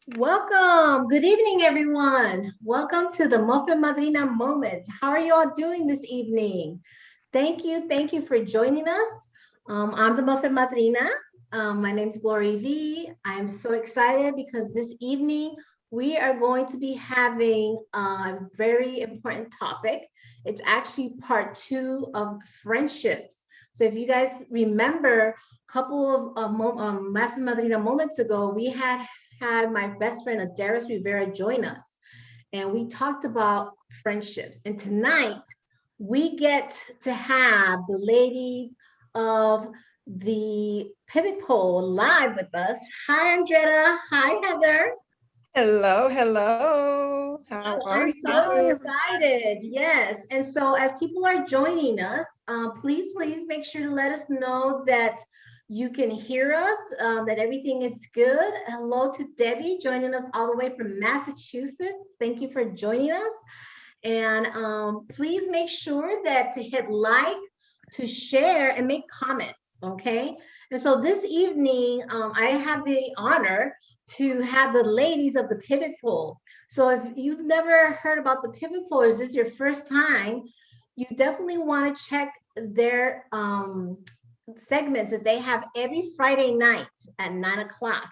Welcome. Good evening, everyone. Welcome to the Muffin Madrina moment. How are you all doing this evening? Thank you. Thank you for joining us. I'm the Muffin Madrina. My name's Glory V. I'm so excited because this evening we are going to be having a very important topic. It's actually part two of friendships. So if you guys remember, a couple of Muffin Madrina moments ago, we had my best friend Adaris Rivera join us, and we talked about friendships. And tonight we get to have the ladies of the Pivot Pole live with us. Hi, Andretta. Hi, Heather. Hello, hello. How Oh, are I'm so you? excited. Yes. And so, as people are joining us, please make sure to let us know that you can hear us, that everything is good. Hello to Debbie joining us all the way from Massachusetts. Thank you for joining us. And please make sure that to hit like, to share, and make comments. Okay. And so this evening, I have the honor to have the ladies of the Pivot Pool. So if you've never heard about the Pivot Pool, or is this your first time, you definitely want to check their segments that they have every Friday night at 9 o'clock.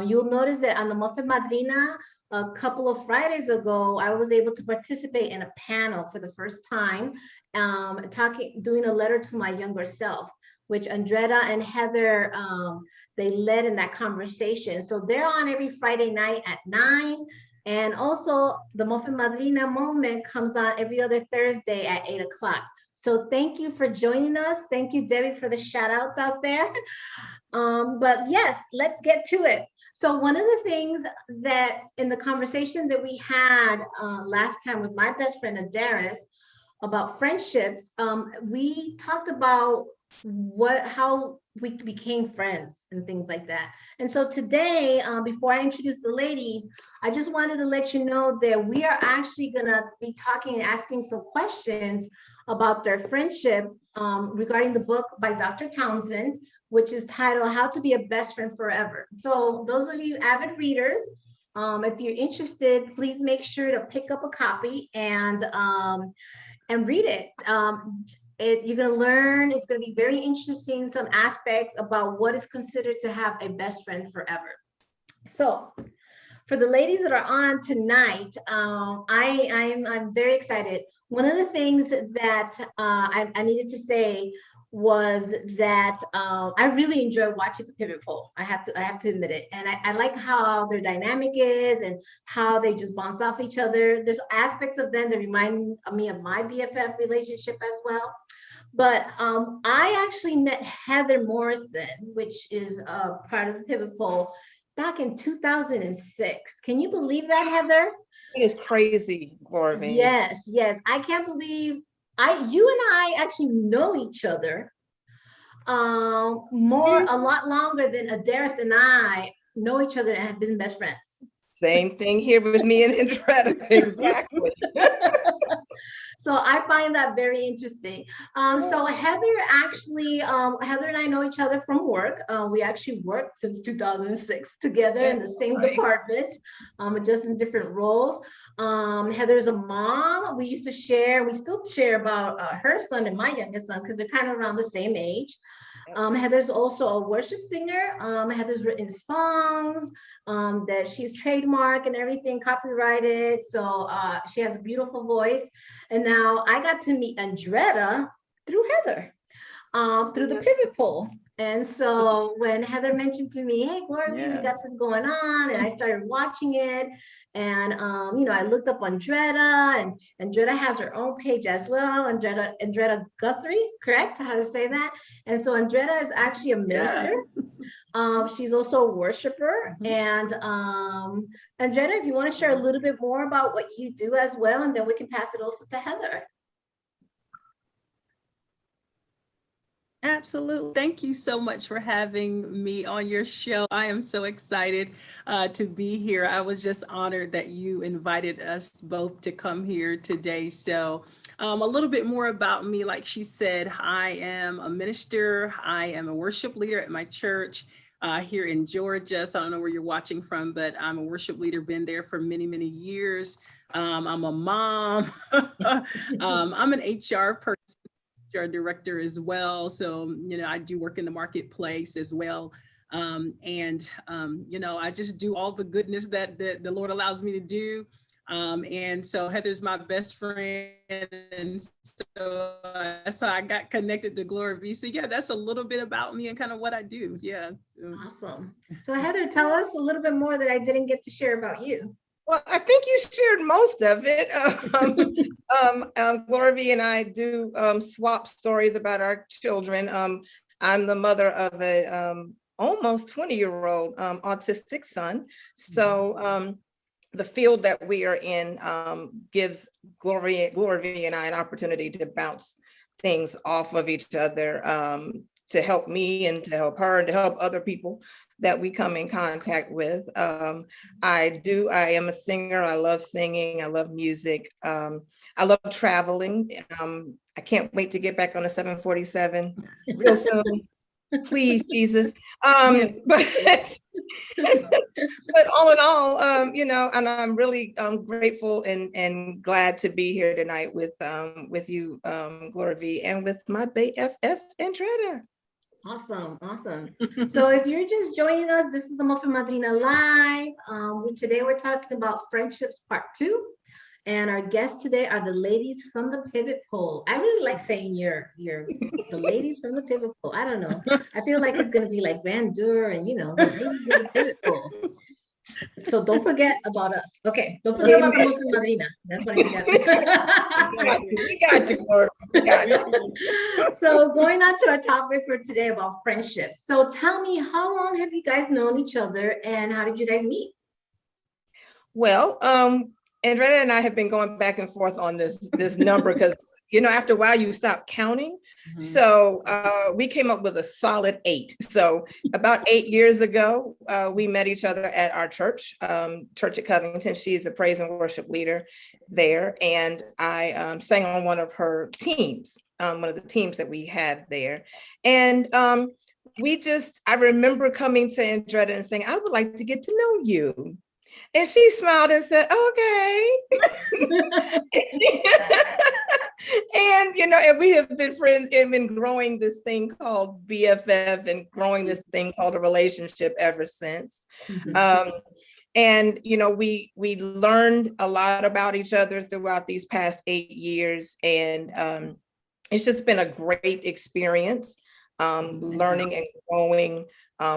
You'll notice that on the Muffin Madrina, a couple of Fridays ago, I was able to participate in a panel for the first time, doing a letter to my younger self, which Andretta and Heather, they led in that conversation. So they're on every Friday night at 9. And also the Muffin Madrina moment comes on every other Thursday at 8 o'clock. So thank you for joining us. Thank you, Debbie, for the shout outs out there. But yes, let's get to it. So one of the things that in the conversation that we had last time with my best friend Adaris about friendships, we talked about how we became friends and things like that. And so today, before I introduce the ladies, I just wanted to let you know that we are actually gonna be talking and asking some questions about their friendship regarding the book by Dr. Townsend, which is titled How to Be a Best Friend Forever. So those of you avid readers, if you're interested, please make sure to pick up a copy and read it. You're going to learn, it's going to be very interesting, some aspects about what is considered to have a best friend forever. So for the ladies that are on tonight, I'm very excited. One of the things that I needed to say was that I really enjoy watching the Pivot Pole. I have to admit it, and I like how their dynamic is and how they just bounce off each other. There's aspects of them that remind me of my BFF relationship as well. But I actually met Heather Morrison, which is part of the Pivot Pole, back in 2006. Can you believe that, Heather? It is crazy, Glory. Yes, yes. I can't believe you and I actually know each other a lot longer than Adaris and I know each other and have been best friends. Same thing here with me and Andretta. Exactly. So I find that very interesting. So Heather and I know each other from work. We actually worked since 2006 together in the same department, just in different roles. Heather's a mom. We still share about her son and my youngest son because they're kind of around the same age. Heather's also a worship singer. Heather's written songs that she's trademarked and everything, copyrighted. So she has a beautiful voice. And now I got to meet Andretta through Heather, through the Pivot Pole. And so when Heather mentioned to me, hey, Glory, we got this going on, and I started watching it. And, I looked up Andretta, and Andretta has her own page as well. Andretta Guthrie, correct? How to say that? And so Andretta is actually a minister. She's also a worshiper. And Andretta, if you want to share a little bit more about what you do as well, and then we can pass it also to Heather. Absolutely. Thank you so much for having me on your show. I am so excited to be here. I was just honored that you invited us both to come here today. So a little bit more about me. Like she said, I am a minister. I am a worship leader at my church. here in Georgia. So I don't know where you're watching from, but I'm a worship leader, been there for many, many years. I'm a mom. I'm an HR person, HR director as well. So, I do work in the marketplace as well. I just do all the goodness that the Lord allows me to do. And so Heather's my best friend. And so that's how I got connected to Glory V. So yeah, that's a little bit about me and kind of what I do. Yeah. Awesome. So Heather, tell us a little bit more that I didn't get to share about you. Well, I think you shared most of it. Glory V and I do swap stories about our children. I'm the mother of a almost 20-year-old autistic son. So the field that we are in gives Glory V and I an opportunity to bounce things off of each other, to help me and to help her and to help other people that we come in contact with. I am a singer. I love singing. I love music. I love traveling. I can't wait to get back on the 747 real soon. Please, Jesus. But all in all, and I'm really grateful and glad to be here tonight with you, Glory V, and with my BFF, Andretta. Awesome. So if you're just joining us, this is the Muffin Madrina Live. Today we're talking about friendships part 2. And our guests today are the ladies from the pivot pole. I really like saying you're the ladies from the pivot pole. I don't know. I feel like it's going to be like grandeur and, the ladies of the pivot pole. So don't forget about us. Okay. Don't forget about the Muffin Madrina. That's what I forgot. We got you, Lord. We got you. So going on to our topic for today about friendships. So tell me, how long have you guys known each other and how did you guys meet? Well, Andretta and I have been going back and forth on this number because, after a while you stop counting. Mm-hmm. So we came up with a solid 8. So about 8 years ago, we met each other at our church at Covington. She's a praise and worship leader there. And I sang on one of her teams, one of the teams that we had there. And I remember coming to Andretta and saying, I would like to get to know you. And she smiled and said, okay. And we have been friends and been growing this thing called BFF and growing this thing called a relationship ever since. Mm-hmm. We learned a lot about each other throughout these past 8 years. And it's just been a great experience, learning and growing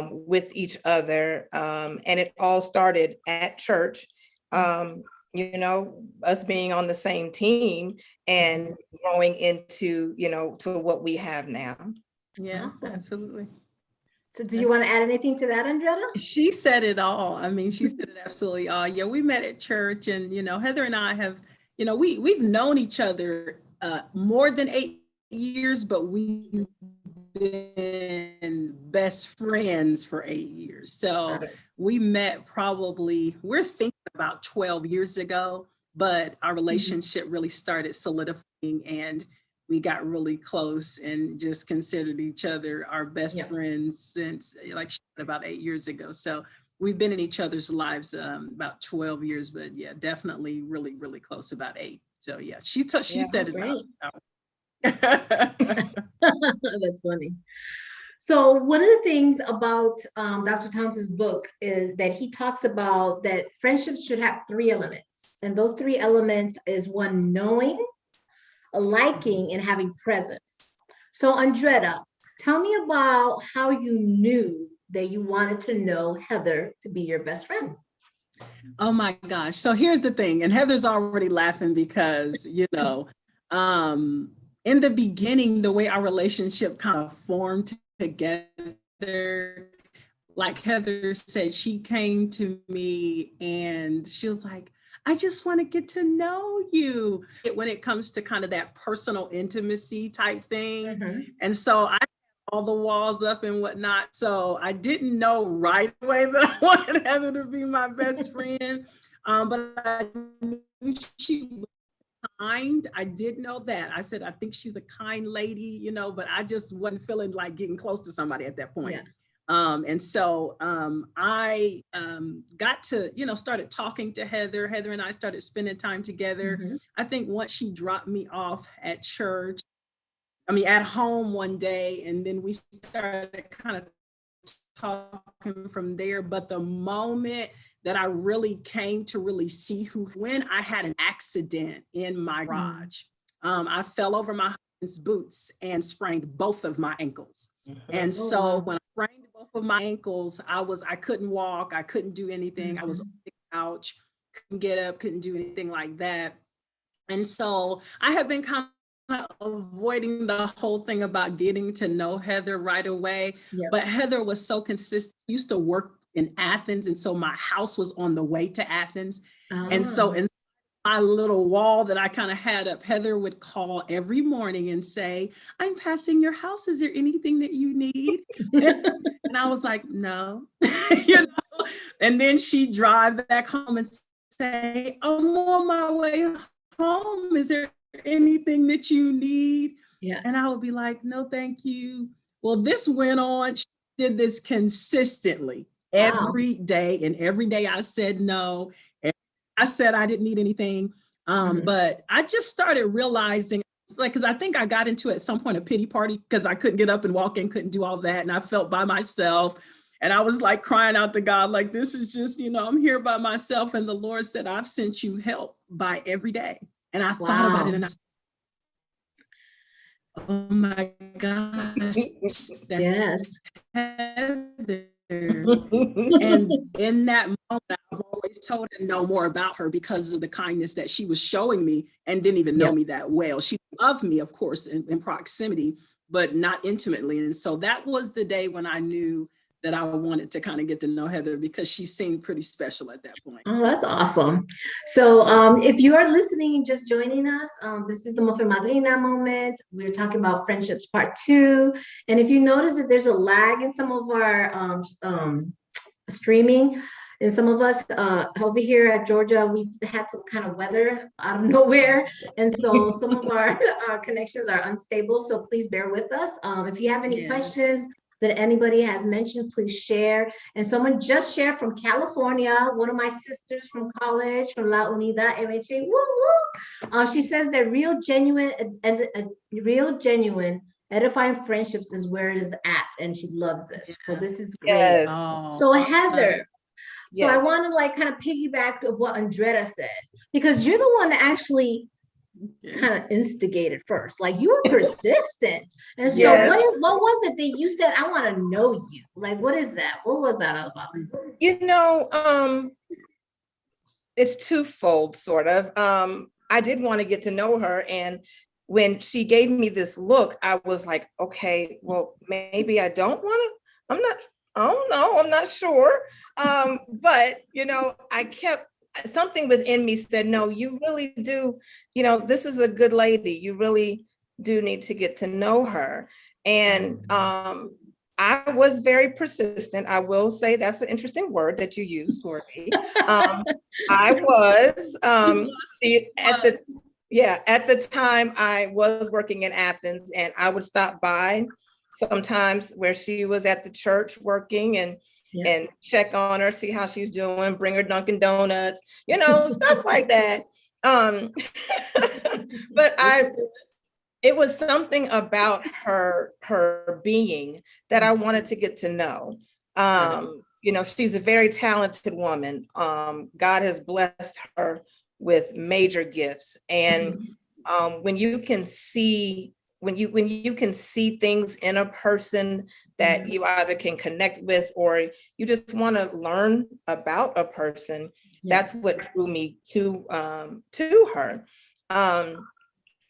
with each other. And it all started at church, us being on the same team and growing into, to what we have now. Yeah, awesome. Absolutely. So do you want to add anything to that, Andretta? She said it all. I mean, she said it absolutely all. Yeah, we met at church and, Heather and I have, we've known each other more than 8 years, but we've been best friends for 8 years. So we met we're thinking about 12 years ago, but our relationship really started solidifying and we got really close and just considered each other our best friends since about 8 years ago. So we've been in each other's lives about 12 years, but yeah, definitely really, really close, about 8. So yeah, she said it all. That's funny. So one of the things about Dr. Townsend's book is that he talks about that friendships should have 3 elements. And those 3 elements is 1, knowing, a liking, and having presence. So Andretta, tell me about how you knew that you wanted to know Heather to be your best friend. Oh my gosh. So here's the thing, and Heather's already laughing because, in the beginning, the way our relationship kind of formed together, like Heather said, she came to me and she was like, I just want to get to know you when it comes to kind of that personal intimacy type thing. Mm-hmm. And so I had all the walls up and whatnot. So I didn't know right away that I wanted Heather to be my best friend. But I knew she was kind. I did know that. I said, I think she's a kind lady, but I just wasn't feeling like getting close to somebody at that point. Yeah. And so I got to, started talking to Heather. Heather and I started spending time together. Mhm. I think once she dropped me off at church, at home one day, and then we started kind of talking from there. But the moment that I really came to really see when I had an accident in my garage, I fell over my husband's boots and sprained both of my ankles. And so when I sprained both of my ankles, I couldn't walk, I couldn't do anything. I was on the couch, couldn't get up, couldn't do anything like that. And so I have been kind of avoiding the whole thing about getting to know Heather right away. Yep. But Heather was so consistent. She used to work in Athens. And so my house was on the way to Athens. And so in my little wall that I kind of had up, Heather would call every morning and say, I'm passing your house. Is there anything that you need? And I was like, no. And then she'd drive back home and say, I'm on my way home. Is there anything that you need? Yeah. And I would be like, no, thank you. Well, this went on. She did this consistently every day. And every day I said no. I said I didn't need anything. But I just started realizing, because I think I got into at some point a pity party because I couldn't get up and walk in, couldn't do all that. And I felt by myself. And I was like crying out to God, like, this is just, I'm here by myself. And the Lord said, I've sent you help by every day. And I thought about it and I said, oh my gosh, that's Heather. And in that moment, I've always told her to know more about her because of the kindness that she was showing me and didn't even know me that well. She loved me, of course, in proximity, but not intimately. And so that was the day when I knew that I wanted to kind of get to know Heather because she seemed pretty special at that point. Oh, that's awesome. So if you are listening and just joining us, this is the Muffin Madrina moment. We're talking about friendships part 2. And if you notice that there's a lag in some of our streaming, and some of us over here at Georgia, we've had some kind of weather out of nowhere. And so some of our connections are unstable. So please bear with us. If you have any questions that anybody has mentioned, please share. And someone just shared from California, one of my sisters from college, from La Unidad MHA. Woo woo. She says that real genuine edifying friendships is where it is at, and she loves this. So this is great. Yes. So Heather, so I want to kind of piggyback to what Andretta said, because you're the one that actually kind of instigated first. Like, you were persistent. And so what was it that you said, I want to know you? Like, what is that? What was that all about? It's twofold, sort of. I did want to get to know her. And when she gave me this look, I was like, okay, well, maybe I don't want to. I don't know. I'm not sure. But, I kept, something within me said, no, you really do, this is a good lady. You really do need to get to know her. And I was very persistent. I will say that's an interesting word that you used, Lori. I was, at the time I was working in Athens, and I would stop by sometimes where she was at the church working and check on her, see how she's doing, bring her Dunkin' Donuts, stuff like that. But it was something about her being that I wanted to get to know. She's a very talented woman. God has blessed her with major gifts. And when you can see things in a person that you either can connect with, or you just want to learn about a person, that's what drew me to her. And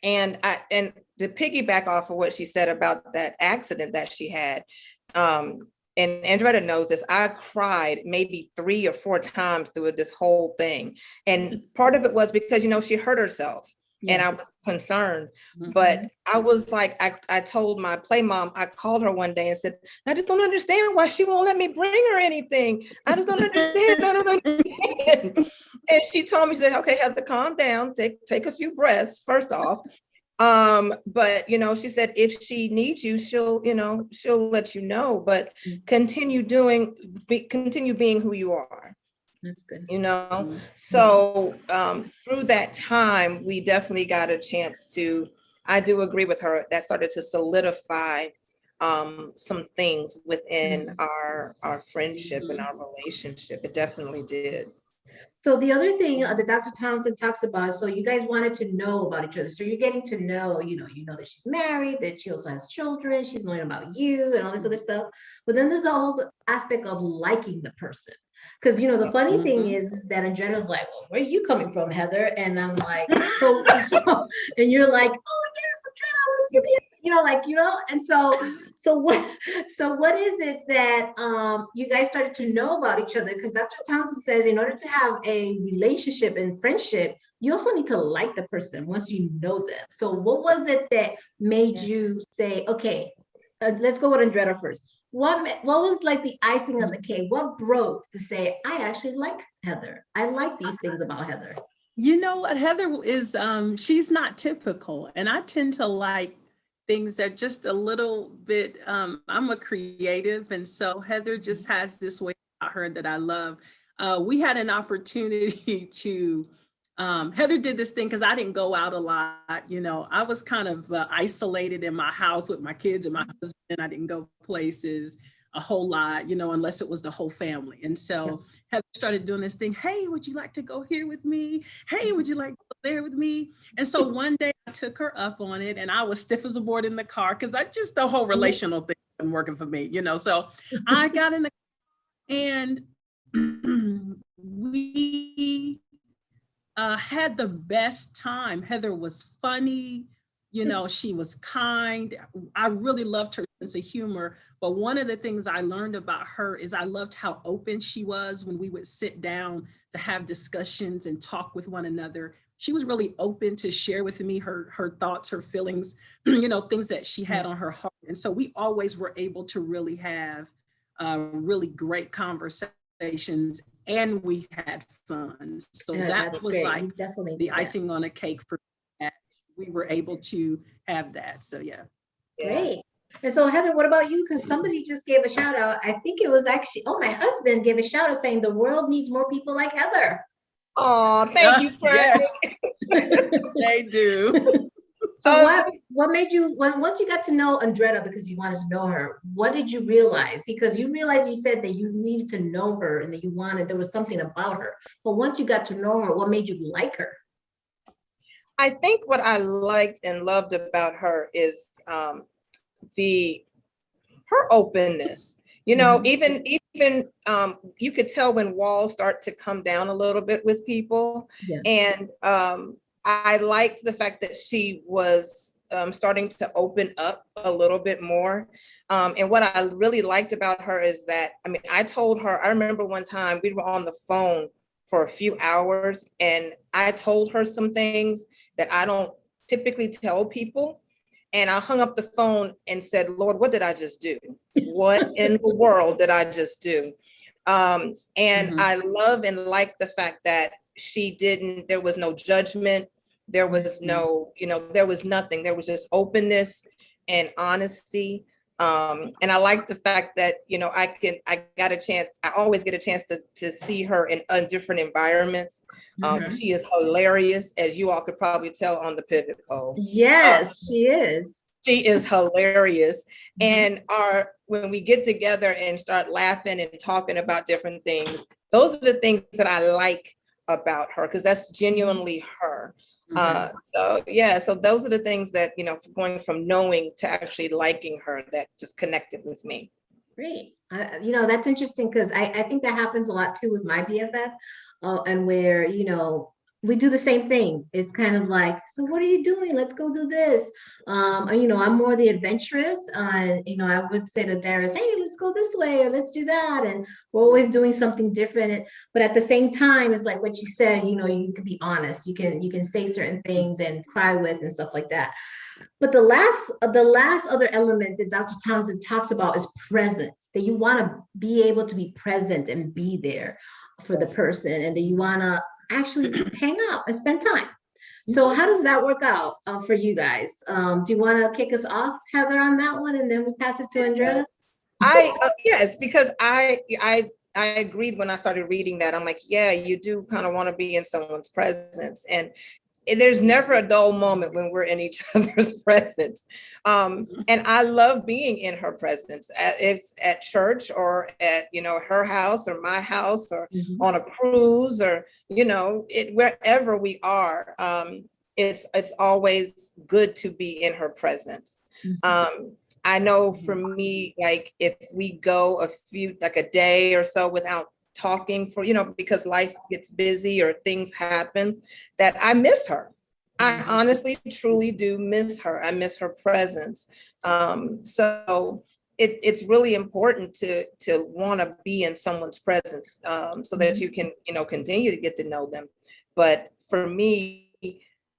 to piggyback off of what she said about that accident that she had, and Andretta knows this, I cried maybe 3 or 4 times through this whole thing. And part of it was because, she hurt herself. And I was concerned, but I was like, I told my play mom, I called her one day and said, I just don't understand why she won't let me bring her anything. I just don't understand. I don't understand. And she told me, she said, okay, Heather, calm down, take a few breaths first off. But she said if she needs you, she'll let you know, but continue being who you are. That's good. So through that time, we definitely got a chance to, I do agree with her, that started to solidify some things within our friendship and our relationship. It definitely did. So the other thing that Dr. Townsend talks about, so you guys wanted to know about each other. So you're getting to know, you know that she's married, that she also has children, she's knowing about you and all this other stuff. But then there's the whole aspect of liking the person. Because the funny thing is that Andretta's like, well, where are you coming from, Heather? And I'm like, and you're like, oh yes, Andretta, I want you to be, and so what is it that you guys started to know about each other? Because Dr. Townsend says in order to have a relationship and friendship, you also need to like the person once you know them. So what was it that made you say, okay, let's go with Andretta first. What was like the icing on the cake? What broke to say, I actually like Heather. I like these things about Heather. You know what, Heather is, she's not typical. And I tend to like things that just a little bit, I'm a creative. And so Heather just has this way about her that I love. We had an opportunity to, Heather did this thing because I didn't go out a lot. I was kind of isolated in my house with my kids and my husband. I didn't go places a whole lot, unless it was the whole family. And so Heather started doing this thing. Hey, would you like to go here with me? Hey, would you like to go there with me? And so one day I took her up on it, and I was stiff as a board in the car because the whole relational thing wasn't working for me, So I got in the and we had the best time. Heather was funny. She was kind. I really loved her sense of humor. But one of the things I learned about her is I loved how open she was when we would sit down to have discussions and talk with one another. She was really open to share with me her thoughts, her feelings, things that she had on her heart. And so we always were able to really have really great conversations, and we had fun. So that was like the icing on a cake for that. We were able to have that. So yeah. Great. And so Heather, what about you? Because somebody just gave a shout out. I think it was actually, my husband gave a shout out saying the world needs more people like Heather. Oh, thank you, Frank. Yes. They do. So what made you, once you got to know Andretta because you wanted to know her, what did you realize? Because you realized, you said that you needed to know her and that there was something about her. But once you got to know her, what made you like her? I think what I liked and loved about her is her openness. Even you could tell when walls start to come down a little bit with people. Yeah. And I liked the fact that she was starting to open up a little bit more. And what I really liked about her is that, I told her, I remember one time we were on the phone for a few hours and I told her some things that I don't typically tell people. And I hung up the phone and said, Lord, what did I just do? What in the world did I just do? And I love and like the fact that there was no judgment. There was no, there was nothing. There was just openness and honesty. And I like the fact that, I always get a chance to see her in different environments. She is hilarious, as you all could probably tell on the pivot pole. Yes, she is. She is hilarious. And when we get together and start laughing and talking about different things, those are the things that I like about her, because that's genuinely her. So those are the things that, going from knowing to actually liking her, that just connected with me. Great. That's interesting because I think that happens a lot too with my BFF, and where, we do the same thing. It's kind of like, so what are you doing? Let's go do this. I'm more the adventurous. I would say to Darius, hey, let's go this way or let's do that. And we're always doing something different. But at the same time, it's like what you said, you can be honest. You can say certain things and cry with and stuff like that. But the last other element that Dr. Townsend talks about is presence, that you want to be able to be present and be there for the person, and that you want to actually hang out and spend time. So how does that work out for you guys? Do you want to kick us off, Heather, on that one, and then we pass it to Andretta? Yes, because I agreed when I started reading that. I'm like, yeah, you do kind of want to be in someone's presence, and there's never a dull moment when we're in each other's presence. And I love being in her presence. It's at church or at, her house or my house or on a cruise or, wherever we are. It's always good to be in her presence. I know for me, like if we go like a day or so without talking for, because life gets busy or things happen, that I miss her. I honestly, truly do miss her. I miss her presence. So it's really important to want to be in someone's presence so that you can, continue to get to know them. But for me,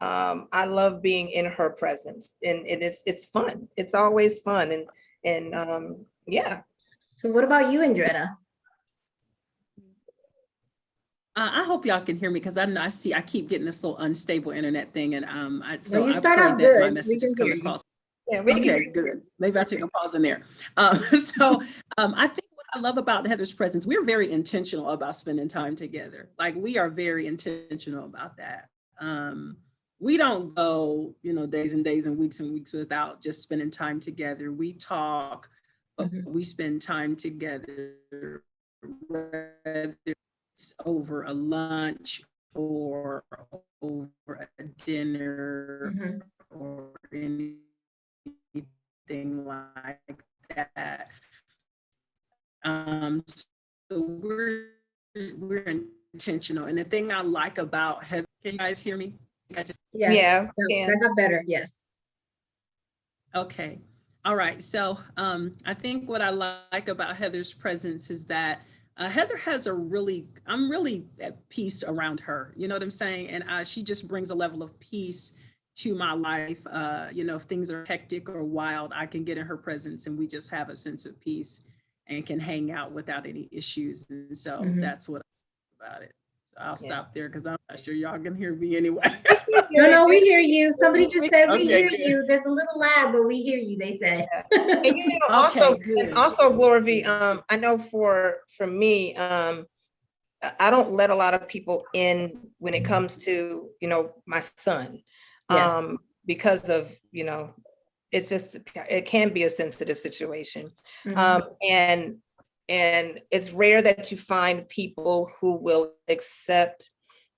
I love being in her presence, and it's fun. It's always fun, and yeah. So what about you, Andretta? I hope y'all can hear me because I keep getting this little unstable internet thing, and No, you I start pray out that my good. We message can is hear coming you. across. Yeah, we Okay, good. Maybe I'll take a pause in there. So I think what I love about Heather's presence, we're very intentional about spending time together. Like we are very intentional about that. We don't go, days and days and weeks without just spending time together. We talk, but we spend time together, whether it's over a lunch or over a dinner or anything like that. So we're intentional. And the thing I like about Heather, can you guys hear me? Yes. Yeah. That got better. Yes. Okay. All right. So I think what I like about Heather's presence is that Heather has I'm really at peace around her. You know what I'm saying? And she just brings a level of peace to my life. If things are hectic or wild, I can get in her presence and we just have a sense of peace and can hang out without any issues. And so that's what I like about it. So I'll stop there because I'm not sure y'all can hear me anyway. No, we hear you. Somebody just said we Okay, hear good. you. There's a little lag, but we hear you, they said. And also, Glory V, I know for me, I don't let a lot of people in when it comes to, my son, because of, it's just, it can be a sensitive situation. And it's rare that you find people who will accept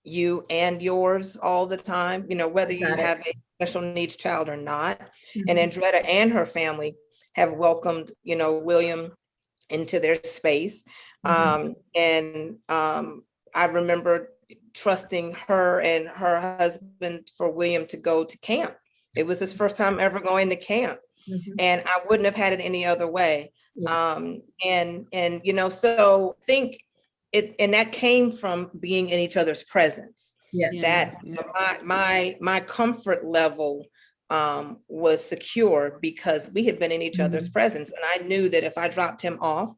you and yours all the time, whether you have a special needs child or not. And Andretta and her family have welcomed, William into their space. I remember trusting her and her husband for William to go to camp. It was his first time ever going to camp. And I wouldn't have had it any other way. So think it, and that came from being in each other's presence. My comfort level was secure because we had been in each other's presence, and I knew that if I dropped him off,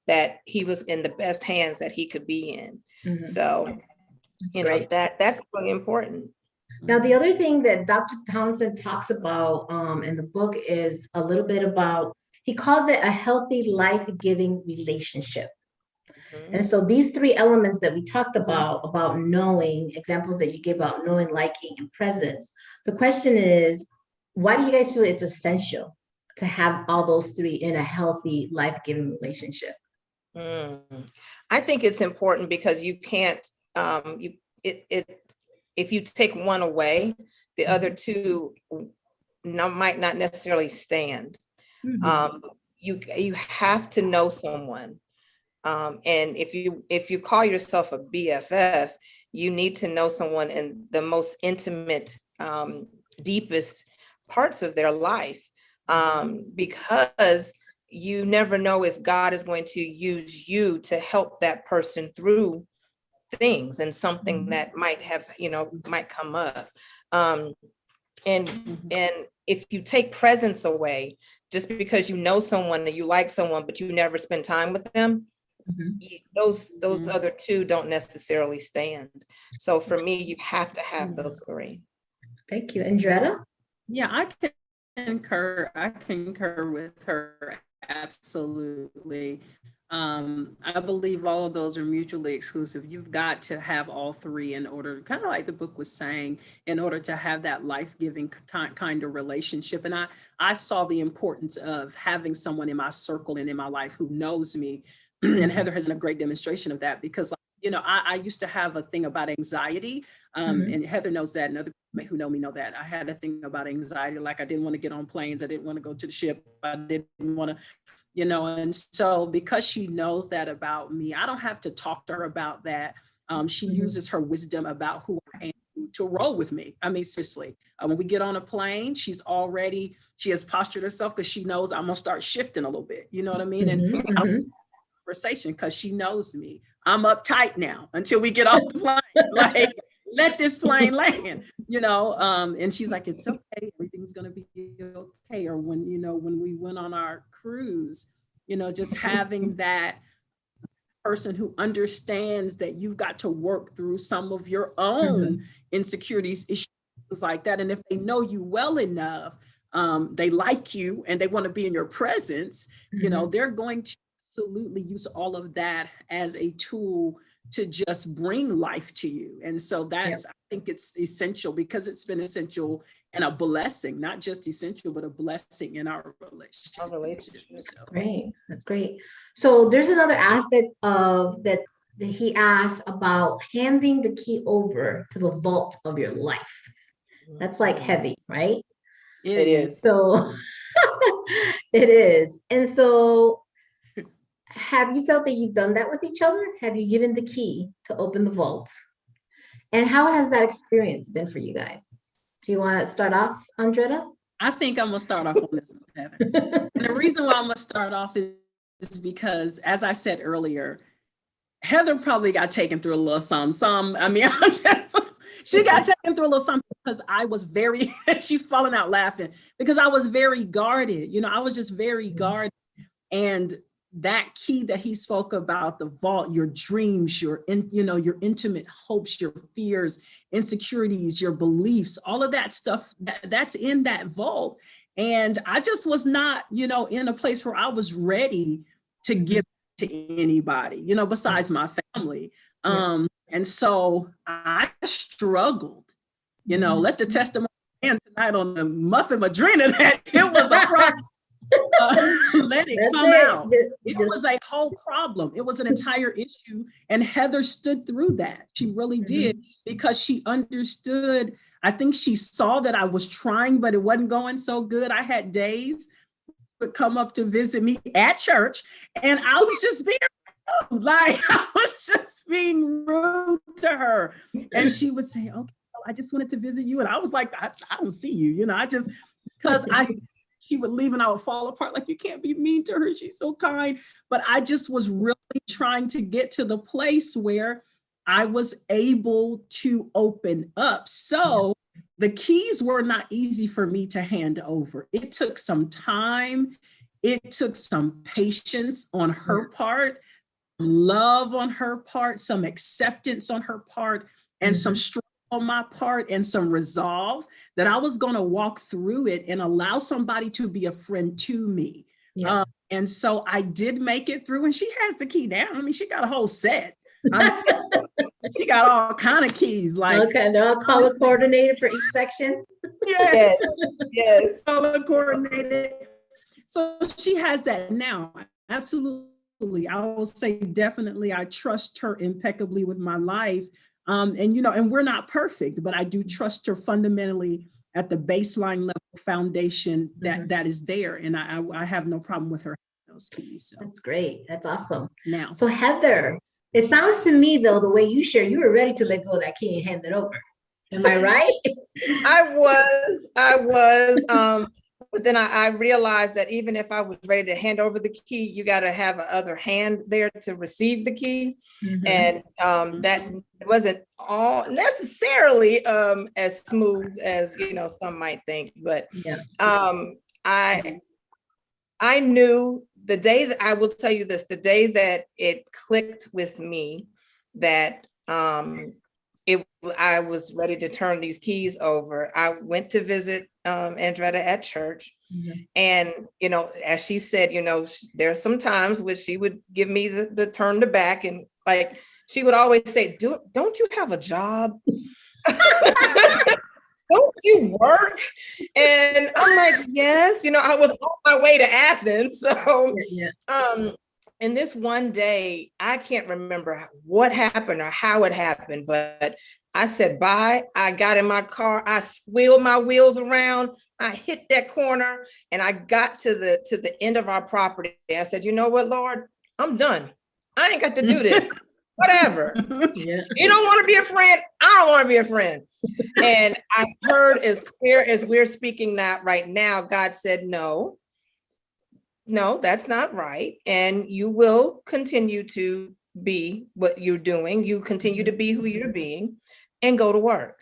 that he was in the best hands that he could be in. So that's really important. Now, the other thing that Dr. Townsend talks about in the book is a little bit about, he calls it a healthy life-giving relationship. And so these three elements that we talked about knowing, examples that you give about knowing, liking, and presence. The question is, why do you guys feel it's essential to have all those three in a healthy, life-giving relationship? I think it's important because you can't, if you take one away, the other two might not necessarily stand. You have to know someone. And if you call yourself a BFF, you need to know someone in the most intimate, deepest parts of their life, because you never know if God is going to use you to help that person through things and something that might come up. And if you take presence away, just because you know someone and you like someone, but you never spend time with them, those other two don't necessarily stand. So for me, you have to have those three. Thank you. Andretta? Yeah, I concur. I concur with her absolutely. I believe all of those are mutually exclusive. You've got to have all three in order, kind of like the book was saying, in order to have that life-giving kind of relationship. And I saw the importance of having someone in my circle and in my life who knows me. And Heather has been a great demonstration of that because, you know, I used to have a thing about anxiety. And Heather knows that, and other people who know me know that. I had a thing about anxiety, like I didn't want to get on planes. I didn't want to go to the ship. I didn't want to, you know, and so because she knows that about me, I don't have to talk to her about that. She uses her wisdom about who I am to roll with me. I mean, seriously, when we get on a plane, she has postured herself because she knows I'm gonna start shifting a little bit, you know what I mean? And conversation because she knows me. I'm uptight now until we get off the plane. Like, let this plane land, you know. And she's like, it's okay, everything's gonna be okay. Or when, you know, when we went on our cruise, you know, just having that person who understands that you've got to work through some of your own insecurities, issues like that. And if they know you well enough, they like you and they want to be in your presence, you know, they're going to absolutely use all of that as a tool to just bring life to you. And so that's, I think it's essential because it's been essential and a blessing, not just essential, but a blessing in our relationship. So. Great. That's great. So there's another aspect of that he asked about handing the key over to the vault of your life. That's like heavy, right? It is. So it is. And so have you felt that you've done that with each other? Have you given the key to open the vault? And how has that experience been for you guys? Do you want to start off, Andretta? I think I'm gonna start off on this one, Heather. And the reason why I'm gonna start off is because, as I said earlier, Heather probably got taken through a little some. I mean, she got taken through a little something because I was very, she's falling out laughing because I was very guarded. You know, I was just very guarded. And that key that he spoke about, the vault, your dreams, your intimate hopes, your fears, insecurities, your beliefs, all of that stuff, that's in that vault. And I just was not, you know, in a place where I was ready to give to anybody, you know, besides my family. And so I struggled, you know, let the testimony stand tonight on the Muffin Madrina that it was a problem. Let it come out. It was a whole problem. It was an entire issue. And Heather stood through that. She really did, because she understood. I think she saw that I was trying, but it wasn't going so good. I had days would come up to visit me at church, and I was just being rude. Like, I was just being rude to her. And she would say, okay, I just wanted to visit you. And I was like, I don't see you, you know, because she would leave and I would fall apart. Like, you can't be mean to her. She's so kind. But I just was really trying to get to the place where I was able to open up. So the keys were not easy for me to hand over. It took some time. It took some patience on her part, love on her part, some acceptance on her part, and some strength on my part, and some resolve that I was going to walk through it and allow somebody to be a friend to me. And so I did make it through, and she has the key now. I mean, she got a whole set. She got all kind of keys. Like, okay, they're all color coordinated for each section. Yes, color coordinated. So she has that now. Absolutely, I will say definitely. I trust her impeccably with my life. And, you know, and we're not perfect, but I do trust her fundamentally at the baseline level foundation that is there. And I have no problem with her those keys. So. That's great. That's awesome. Now, so Heather, it sounds to me though, the way you share, you were ready to let go of that key and hand it over. Am I right? I was. But then I realized that even if I was ready to hand over the key, you got to have a other hand there to receive the key. And that wasn't all necessarily as smooth as, you know, some might think. But I knew the day that, I will tell you this, the day that it clicked with me that I was ready to turn these keys over. I went to visit Andretta at church. And, as she said, there's some times which she would give me the turn to back, and like, she would always say, don't you have a job? Don't you work? And I'm like, yes, I was on my way to Athens. So, and this one day, I can't remember what happened or how it happened, but I said bye. I got in my car, I squealed my wheels around, I hit that corner, and I got to the end of our property. I said, you know what, Lord, I'm done. I ain't got to do this. Whatever. You don't want to be a friend, I don't want to be a friend. And I heard, as clear as we're speaking that right now, God said, no, that's not right. And you will continue to be what you're doing. You continue to be who you're being and go to work.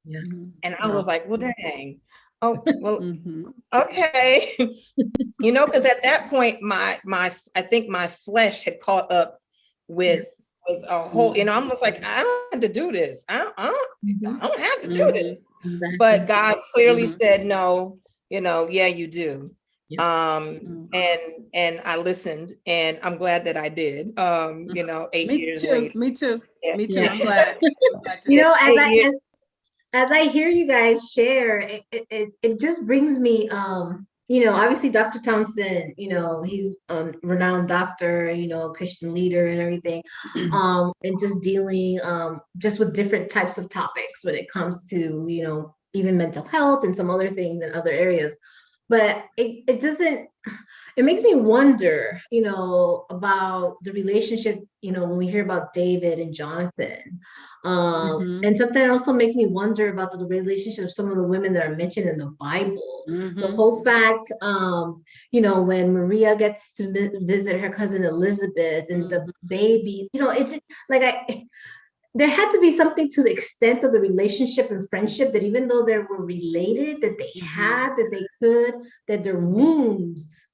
Yeah. And I was like, well, dang. Oh, well, okay. Because at that point, I think my flesh had caught up with a whole, I'm almost like, I don't have to do this. I don't have to do this. Exactly. But God clearly said, no, yeah, you do. And I listened, and I'm glad that I did. 8 years later. Me too. Yeah. Me too. Yeah. I'm glad. As I hear you guys share, it just brings me, obviously Dr. Thompson, he's a renowned doctor, Christian leader and everything, and just dealing just with different types of topics when it comes to, even mental health and some other things in other areas. But it makes me wonder, about the relationship, when we hear about David and Jonathan. And sometimes also makes me wonder about the relationship of some of the women that are mentioned in the Bible. The whole fact, when Maria gets to visit her cousin Elizabeth and the baby, it's like there had to be something to the extent of the relationship and friendship that even though they were related, that their wombs,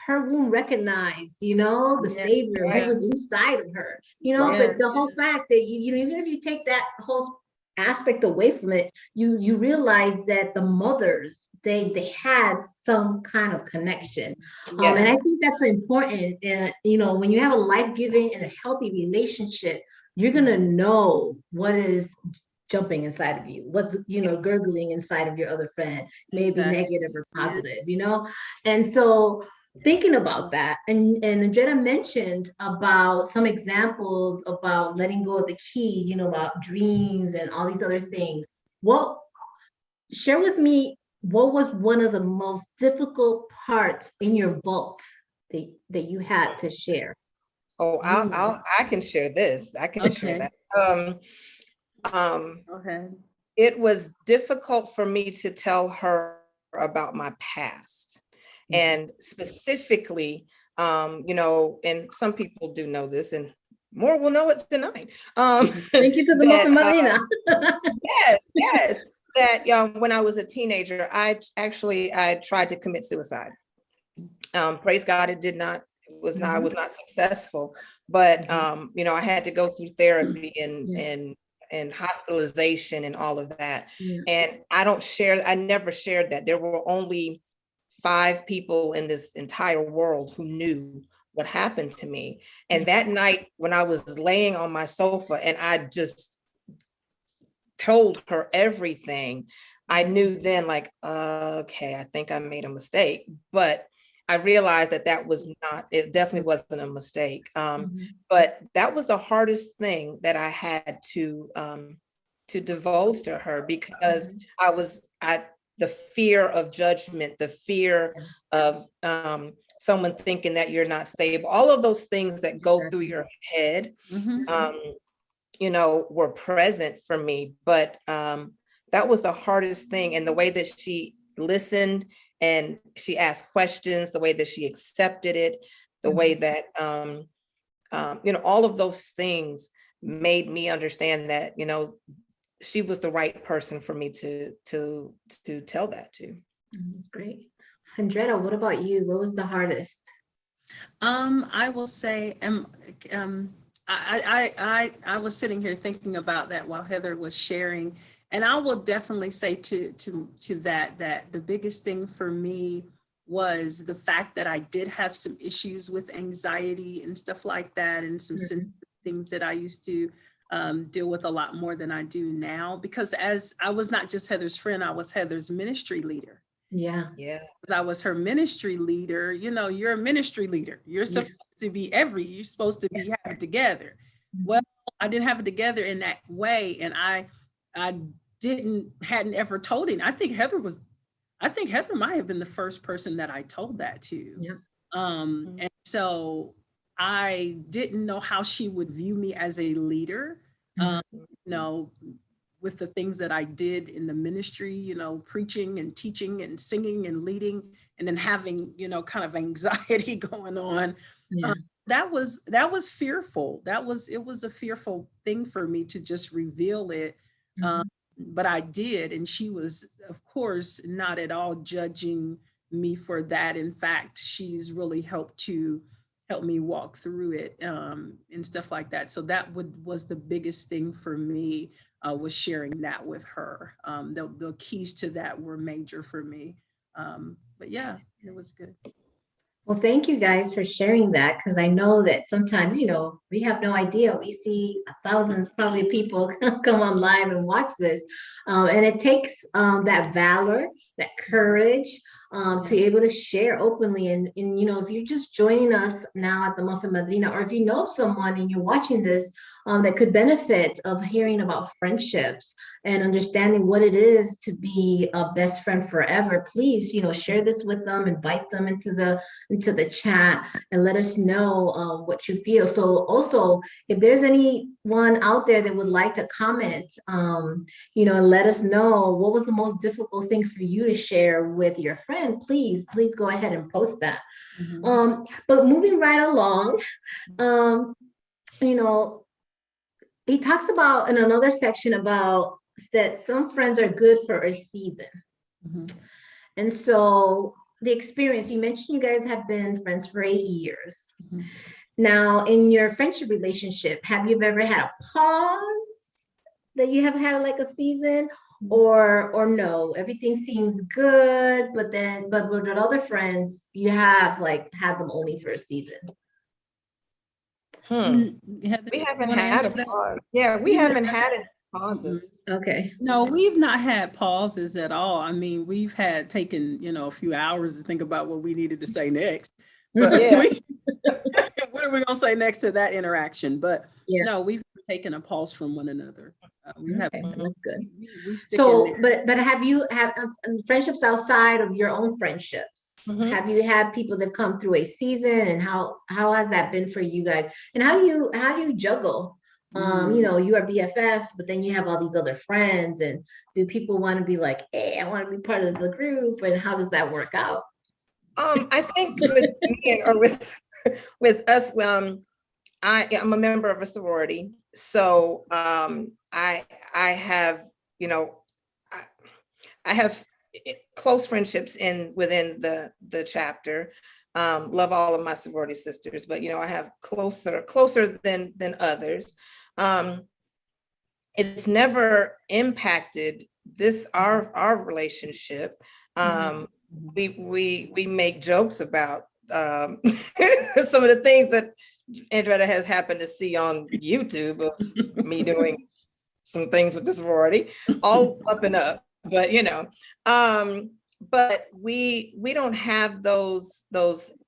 her womb recognized, the Savior who was inside of her, but the whole fact that even if you take that whole aspect away from it, you realize that the mothers, they had some kind of connection. And I think that's important. When you have a life-giving and a healthy relationship, you're gonna know what is jumping inside of you, what's gurgling inside of your other friend, maybe negative or positive, and so thinking about that, and Andretta mentioned about some examples about letting go of the key, about dreams and all these other things. Share with me, what was one of the most difficult parts in your vault that you had to share? Oh, I can share this. I can share that. Okay. It was difficult for me to tell her about my past. And specifically, and some people do know this, and more will know it tonight. Thank you to the Muffin Madrina. Yes. That when I was a teenager, I tried to commit suicide. Praise God, I was not successful, but I had to go through therapy and hospitalization and all of that. And I never shared that. There were only 5 people in this entire world who knew what happened to me. And that night when I was laying on my sofa and I just told her everything, I knew then, like, okay, I think I made a mistake. But I realized it definitely wasn't a mistake. But that was the hardest thing that I had to divulge to her, because the fear of judgment, the fear of someone thinking that you're not stable, all of those things that go through your head, were present for me. But that was the hardest thing. And the way that she listened and she asked questions, the way that she accepted it, the way that, all of those things made me understand that, she was the right person for me to tell that to. That's great. Andretta, what about you? What was the hardest? I will say, I was sitting here thinking about that while Heather was sharing, and I will definitely say to that the biggest thing for me was the fact that I did have some issues with anxiety and stuff like that, and some sensitive things that I used to deal with a lot more than I do now, because as I was not just Heather's friend, I was Heather's ministry leader. Yeah. Yeah. I was her ministry leader. You know, you're a ministry leader. You're supposed to be you're supposed to be have it together. Well, I didn't have it together in that way. And I hadn't ever told him. I think Heather might have been the first person that I told that to. Yeah. And so I didn't know how she would view me as a leader. You know, with the things that I did in the ministry, you know, preaching and teaching and singing and leading, and then having, you know, kind of anxiety going on. Yeah. That was fearful. It was a fearful thing for me to just reveal it. But I did. And she was, of course, not at all judging me for that. In fact, she's really helped me walk through it and stuff like that. So that was the biggest thing for me, was sharing that with her. The keys to that were major for me. But yeah, it was good. Well, thank you guys for sharing that, because I know that sometimes, you know, we have no idea. We see thousands probably of people come on live and watch this. And it takes that valor, that courage to be able to share openly. And, you know, if you're just joining us now at the Muffin Madrina, or if you know someone and you're watching this that could benefit of hearing about friendships and understanding what it is to be a best friend forever, please, you know, share this with them, invite them into the chat, and let us know what you feel. So also, if there's anyone out there that would like to comment, you know, and let us know what was the most difficult thing for you to share with your friend, please go ahead and post that. But moving right along, you know, he talks about in another section about that some friends are good for a season. And so the experience, you mentioned you guys have been friends for 8 years. Now, in your friendship relationship, have you ever had a pause that you have had like a season, or no, everything seems good, but with other friends, you have like had them only for a season? We haven't had a pause. Yeah, we haven't had any pauses. Okay. No, we've not had pauses at all. I mean, we've had taken, you know, a few hours to think about what we needed to say next. But what are we going to say next to that interaction? But no, we've taken a pause from one another. Okay, that's good. We stick So, in there. but have you had friendships outside of your own friendships? Have you had people that come through a season, and how has that been for you guys? And how do you juggle? You know, you are BFFs, but then you have all these other friends, and do people want to be like, hey, I want to be part of the group, and how does that work out? I think with me or with us, I'm a member of a sorority, so I have, you know, I have close friendships within the chapter. Love all of my sorority sisters, but you know, I have closer than others. It's never impacted our relationship. We make jokes about some of the things that Andretta has happened to see on YouTube of me doing some things with the sorority, all up and up. But you know, but we don't have those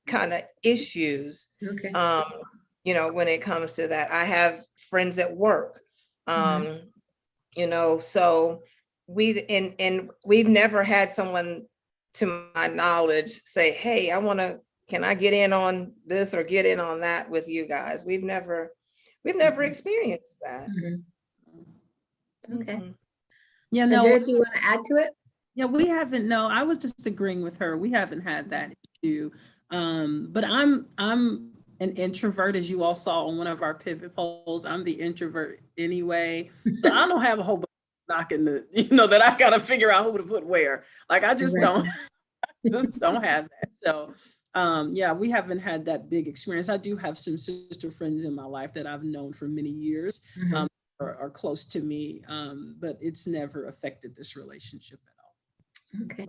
kind of issues. Okay. You know, when it comes to that, I have friends at work. You know, so we've never had someone, to my knowledge, say, hey, can I get in on this or get in on that with you guys? We've never experienced that. Okay. Yeah, no. Andrea, do you want to add to it? Yeah, we haven't. No, I was just agreeing with her. We haven't had that issue. But I'm an introvert, as you all saw on one of our pivot polls. I'm the introvert anyway, so I don't have a whole bunch of knocking that I gotta figure out who to put where. Like I just don't have that. So Yeah, we haven't had that big experience. I do have some sister friends in my life that I've known for many years, Mhm. are close to me, but it's never affected this relationship at all. Okay.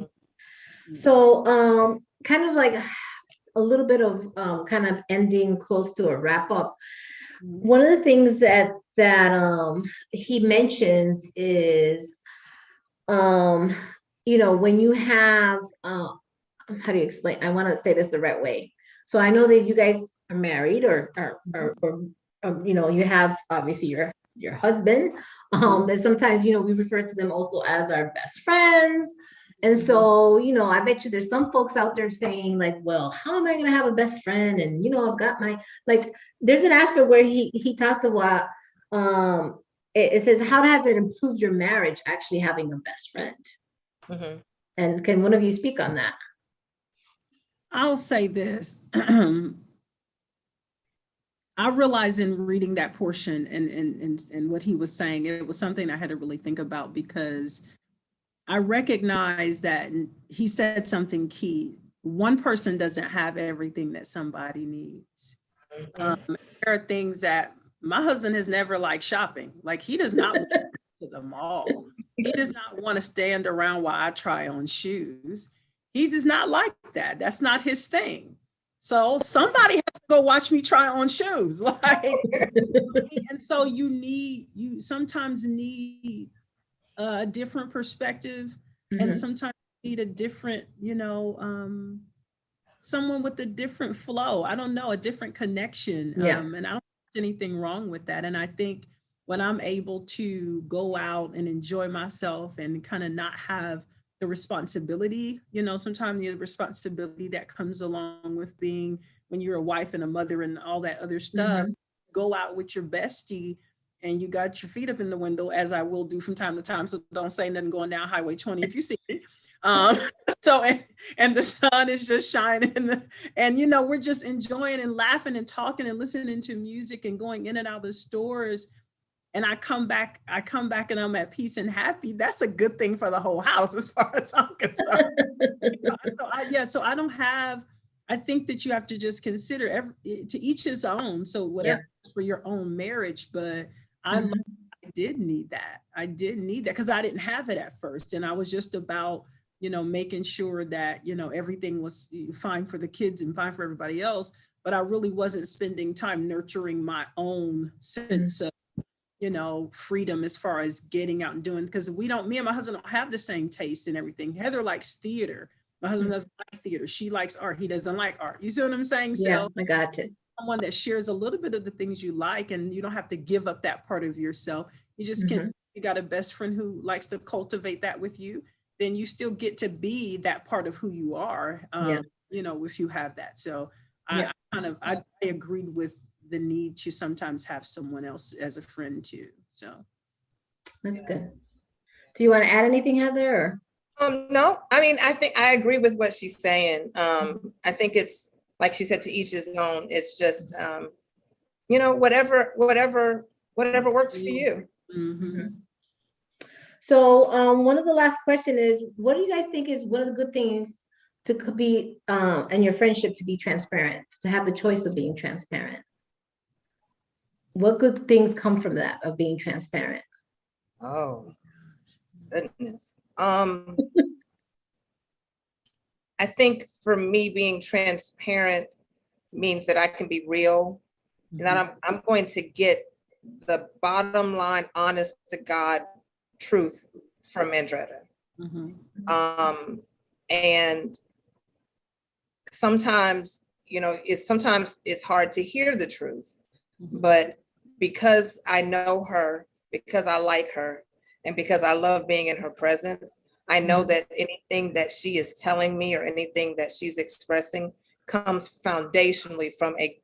Mm. So, kind of like a little bit of kind of ending close to a wrap up. Mhm. One of the things that he mentions is, um, when you have, how do you explain? I want to say this the right way. So I know that you guys are married, or you have obviously your husband. And sometimes we refer to them also as our best friends. And so, I bet you there's some folks out there saying like, well, how am I going to have a best friend? And, I've got my, like, there's an aspect where he talks about, it says, how has it improved your marriage actually having a best friend? Mhm. And can one of you speak on that? I'll say this. I realized in reading that portion and what he was saying, it was something I had to really think about, because I recognize that he said something key. One person doesn't have everything that somebody needs. There are things that my husband has never liked shopping. Like, he does not want to go to the mall. He does not want to stand around while I try on shoes. He does not like that. That's not his thing. So somebody has to go watch me try on shoes. Like, and so you sometimes need a different perspective, and Mhm. sometimes you need a different, someone with a different flow. I don't know, a different connection. Yeah. And I don't see anything wrong with that. And I think when I'm able to go out and enjoy myself and kind of not have the responsibility, sometimes the responsibility that comes along with being, when you're a wife and a mother and all that other stuff, Mhm. go out with your bestie and you got your feet up in the window, as I will do from time to time. So don't say nothing going down Highway 20 if you see it. Um, so, and the sun is just shining, and we're just enjoying and laughing and talking and listening to music and going in and out of the stores. And I come back and I'm at peace and happy. That's a good thing for the whole house, as far as I'm concerned. So I don't have, I think that you have to just consider to each his own. So Yeah. whatever for your own marriage, but I Mhm. I did need that. I did need that because I didn't have it at first. And I was just about, making sure that, everything was fine for the kids and fine for everybody else. But I really wasn't spending time nurturing my own sense of, freedom as far as getting out and doing, because me and my husband don't have the same taste in everything. Heather likes theater. My husband doesn't like theater. She likes art. He doesn't like art. You see what I'm saying? Yeah, So I got you. someone that shares a little bit of the things you like, and you don't have to give up that part of yourself. You just Mhm. you got a best friend who likes to cultivate that with you, then you still get to be that part of who you are, Yeah. if you have that. So Yeah. I agreed with the need to sometimes have someone else as a friend too. So That's good. Do you want to add anything, Heather? Or? No, I mean, I think I agree with what she's saying. I think it's like she said, to each his own. It's just, whatever works for you. mhm. So, one of the last question is, what do you guys think is one of the good things to be in your friendship, to be transparent, to have the choice of being transparent? What good things come from that, of being transparent? Oh, goodness. I think for me, being transparent means that I can be real, and that I'm going to get the bottom line, honest to God truth from Andretta. Mhm. And sometimes, it's hard to hear the truth, Mhm. but because I know her, because I like her, and because I love being in her presence, I know that anything that she is telling me or anything that she's expressing comes foundationally from a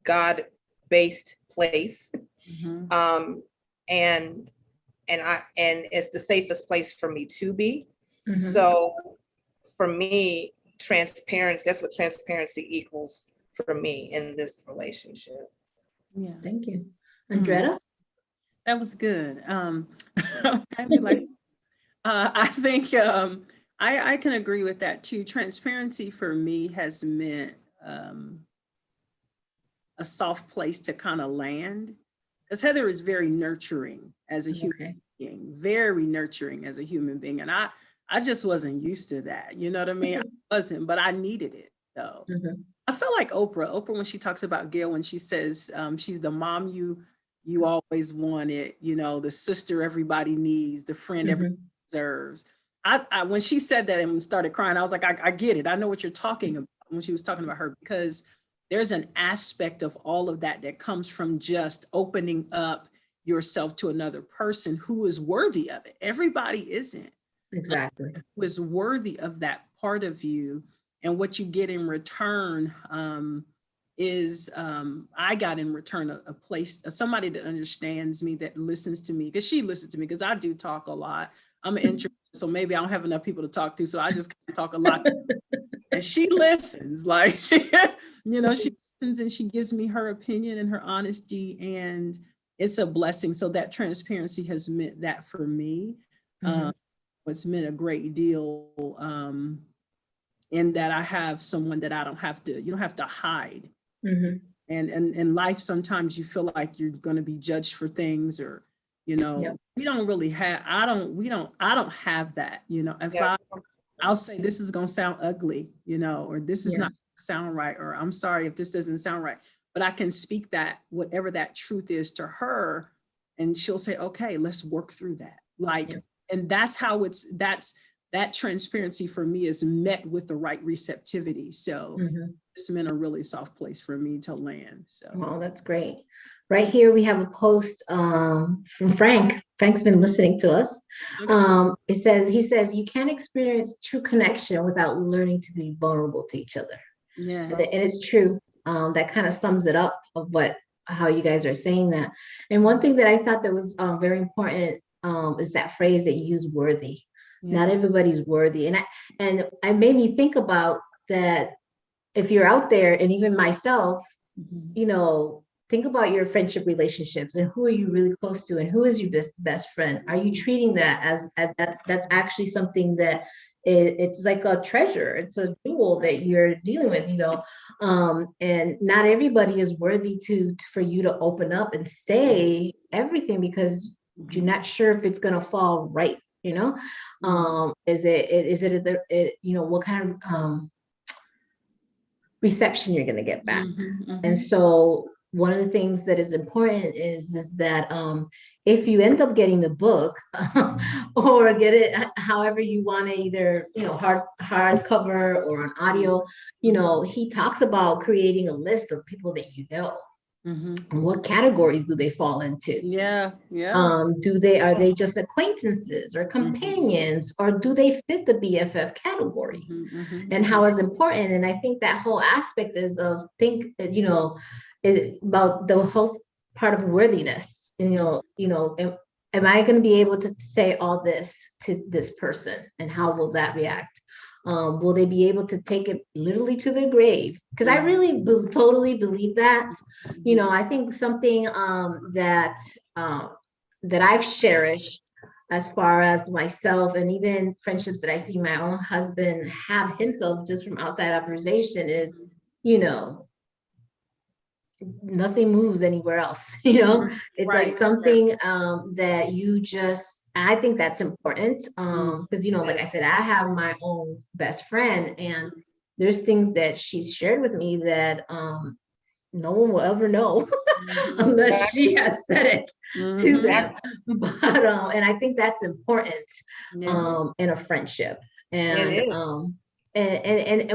God-based place. Mhm. And and it's the safest place for me to be. Mhm. So for me, transparency, that's what transparency equals for me in this relationship. Yeah. Thank you. Mhm. Andretta? That was good. I'd be like, I think I can agree with that too. Transparency for me has meant a soft place to kind of land. Because Heather is very nurturing as a human being, very nurturing as a human being. And I just wasn't used to that. You know what I mean? I wasn't, but I needed it though. I felt like Oprah when she talks about Gail, when she says she's the mom you always wanted, you know, the sister everybody needs, the friend everybody deserves. I when she said that and started crying, I was like, I get it. I know what you're talking about when she was talking about her, because there's an aspect of all of that that comes from just opening up yourself to another person who is worthy of it. Everybody isn't. Exactly. Who is worthy of that part of you. And what you get in return is I got in return a place, somebody that understands me, that listens to me, because she listens to me, because I do talk a lot. I'm an introvert, so maybe I don't have enough people to talk to, so I just talk a lot. And she listens, like she, you know, she listens and she gives me her opinion and her honesty, and it's a blessing. So that transparency has meant that for me. It's meant a great deal in that I have someone that you don't have to hide. And in life, sometimes you feel like you're going to be judged for things, or, you know, we don't really have, I don't have that, you know. If I'll say this is going to sound ugly, you know, or this is not sound right, or I'm sorry if this doesn't sound right, but I can speak that, whatever that truth is, to her, and she'll say, okay, let's work through that. Like, and that's how that transparency for me is met with the right receptivity. So it's been a really soft place for me to land. So, well, that's great. Right here, we have a post from Frank. Frank's been listening to us. He says, you can't experience true connection without learning to be vulnerable to each other. Yes. And it's true. That kind of sums it up of how you guys are saying that. And one thing that I thought that was very important is that phrase that you use, worthy. Not everybody's worthy. And I made me think about that. If you're out there, and even myself, you know, think about your friendship relationships and who are you really close to, and who is your best friend. Are you treating that as that's actually something that it's like a treasure, it's a jewel that you're dealing with, you know. And not everybody is worthy for you to open up and say everything, because you're not sure if it's going to fall right, you know. Is it you know, what kind of reception you're going to get back. And so one of the things that is important is that if you end up getting the book or get it however you want to, either, you know, hardcover or on audio, you know, he talks about creating a list of people that you know. And what categories do they fall into? Are they just acquaintances or companions, or do they fit the BFF category? And how is important. And I think that whole aspect is you know, about the whole part of worthiness. And, you know, am I going to be able to say all this to this person, and how will that react? Will they be able to take it literally to their grave? Because I really totally believe that. You know, I think something that I've cherished as far as myself, and even friendships that I see my own husband have himself just from outside observation, is, you know, nothing moves anywhere else. You know, it's like something that you just, I think that's important. Because, you know, like I said, I have my own best friend, and there's things that she's shared with me that no one will ever know unless she has said it to them. But and I think that's important in a friendship. And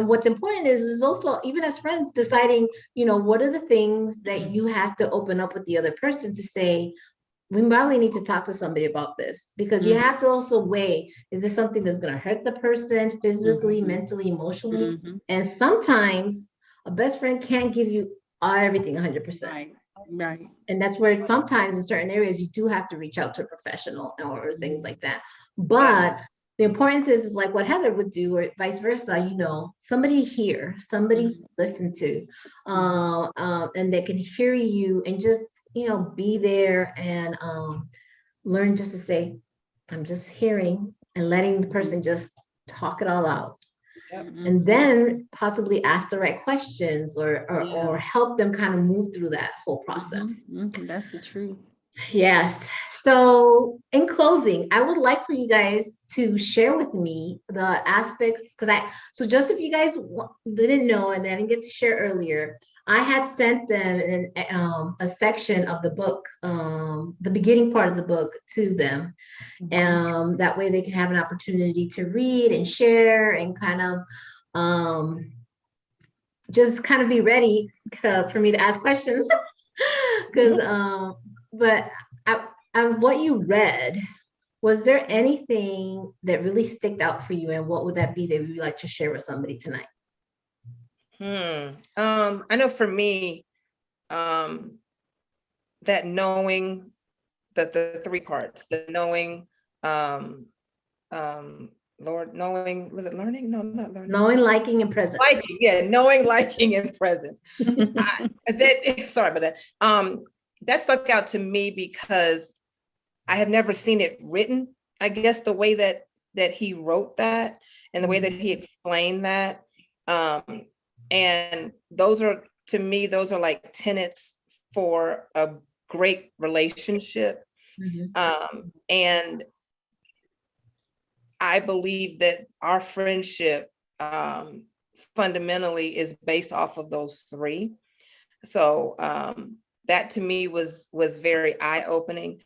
what's important is also, even as friends, deciding, you know, what are the things that you have to open up with the other person to say, we probably need to talk to somebody about this, because you have to also weigh, is this something that's going to hurt the person physically, mentally, emotionally? And sometimes a best friend can't give you everything 100%. Right. And that's where sometimes in certain areas you do have to reach out to a professional or things like that. But the importance is like what Heather would do, or vice versa, you know, somebody here, somebody listen to, and they can hear you, and just, you know, be there and learn just to say, I'm just hearing, and letting the person just talk it all out. Yep. And then possibly ask the right questions or Yeah. help them kind of move through that whole process. That's the truth. Yes. So in closing, I would like for you guys to share with me the aspects, so just if you guys didn't know and I didn't get to share earlier, I had sent them a section of the book, the beginning part of the book to them. That way they can have an opportunity to read and share and kind of just kind of be ready for me to ask questions. Because but what you read, was there anything that really sticked out for you, and what would that be that you'd like to share with somebody tonight? I know for me, that knowing that the three parts, the knowing, Lord, knowing, was it learning? No, not learning. Knowing, liking, and presence. Liking, yeah, knowing, liking, and presence. Sorry about that. That stuck out to me because I have never seen it written, I guess, the way that he wrote that and the way that he explained that. And those are, to me, those are like tenets for a great relationship. And I believe that our friendship fundamentally is based off of those three. So that to me was very eye-opening.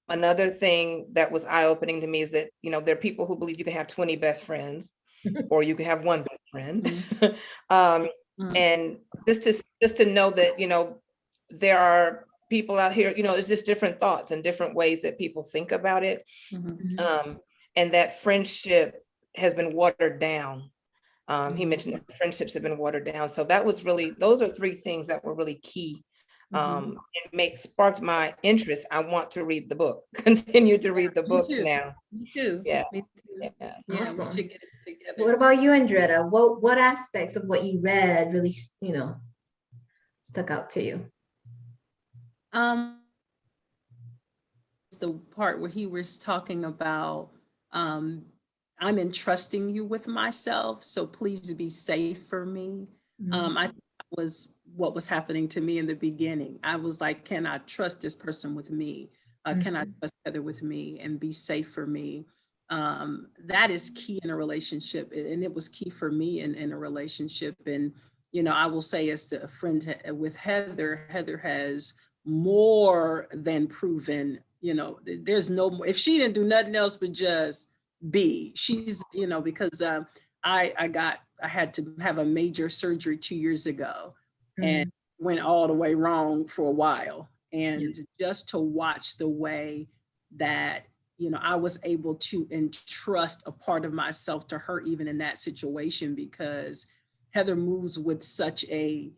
Another thing that was eye-opening to me is that, there are people who believe you can have 20 best friends or you can have one best friend. And just to know that, there are people out here, it's just different thoughts and different ways that people think about it. And that friendship has been watered down. He mentioned that friendships have been watered down. So that was really, those are three things that were really key. It sparked my interest. I want to read the book, continue to read the book now. Me too. Yeah. Me too. Yeah. Yeah, Awesome. we should get it together. What about you, Andretta? What aspects of what you read really, stuck out to you? The part where he was talking about, I'm entrusting you with myself, so please be safe for me. I think that was what was happening to me in the beginning. I was like, can I trust this person with me? Can I trust Heather with me and be safe for me? That is key in a relationship, and it was key for me in a relationship. And I will say, as a friend with Heather, Heather has more than proven. There's no more. If she didn't do nothing else but just be, she's because I had to have a major surgery 2 years ago, and went all the way wrong for a while. And just to watch the way that, I was able to entrust a part of myself to her, even in that situation, because Heather moves with such a